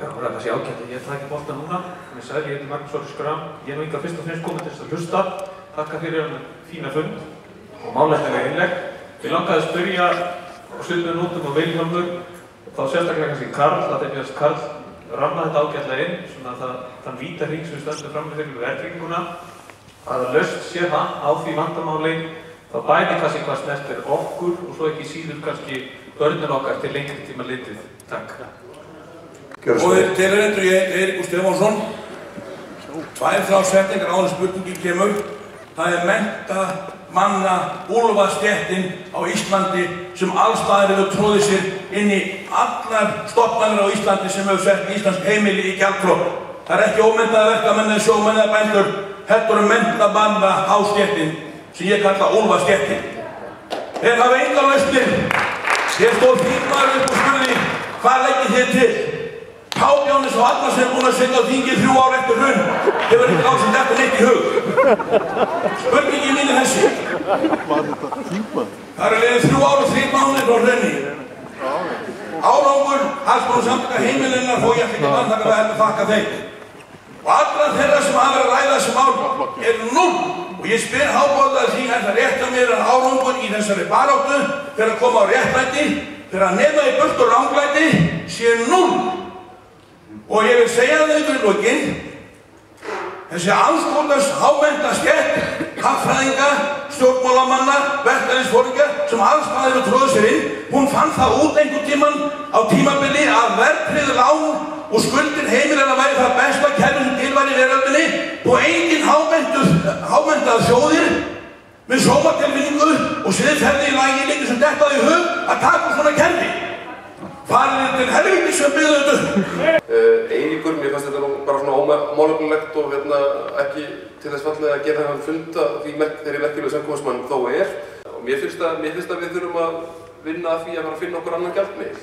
Já, það er kannski ágætt að ég taki bolta núna. Ég sagði, ég heiti Magnús Orri Schram. Ég er nú fyrst og fremst kominn til þess að hlusta. Takka fyrir hann fína fund og málefnalega innlegg. Ég langaði að spyrja á svipuðum nótum á Vilhjálmur, þá sérstaklega kannski Karl, að þeim að Karl ramma þetta ágætlega inn, svona þann vítahring sem við stöndum fram með fyrir verðtrygginguna, að lausn sé hann á því vandamáli, þá bæði kannski hvað snertir okkur og svo ekki síður kannski börnin okkar til lengri tíma litið. Takk. Góðir tilheyrendur, ég heiti Eiríkur Stefánsson. Tvær setningar áður en spurningin kemur. Það er mennta manna úlfastéttin á Íslandi sem allstaðar hefur tróðið sér inn í allar stofnanir á Íslandi sem hefur sett íslensk heimili í gjaldþrot. Það er ekki ómenntaða verkamenn eða sjómenn eða bændur, heldur mennta manna hástéttin sem ég kalla úlfastéttin. Þeir hafa engar lausnir. Hér stóð þingmaður upp og spurði, hvað leggið þið til? Pábjánis og Arnar sem er búin að setja á þingið 3 ár eftir hrun hefur ekki á sem þetta neitt í hug. Spurningin mín er þessi. Það eru liðið 3 ár og 3 mánuðir frá hrunni. Árangur hagsmunasamtaka heimilinnar þó ég ætla ekki að vanþakka það heldur þakka þeim. Og allra þeirra sem hafa verið að ræða þessi mál er 0. Og ég spyr hábóðlega því að það rétt að mér árangur í þessari baráttu fyrir að koma á réttlæti, fyrir að nema í burt og ranglæti sé 0. Og ég vil segja það ykkur í lokin, þessi andskotans hámennta stétt, hagfræðinga, stjórnmálamanna, verkalýðsforingja sem allsstaðar hefur tróðið sér inn, hún fann það út einhvern tímann á tímabili að verðtryggð lán og skuldir heimilanna væri það besta kerfi sem til var í veröldinni og engin hámenntað þjóðir með sómatilfinningu og siðferði í lagi líka sem dettaði í hug að taka svona kerfi. Farið til helvíti sem byggðu þetta. Eiríkur, mér fannst þetta bara svona ómálefnilegt og ekki til þess fallið að gera hann funda þeirri merkilegu samkomsmann þó er. Og mér finnst að við þurfum að vinna að því að fara að finna okkur annan gjaldmiðil.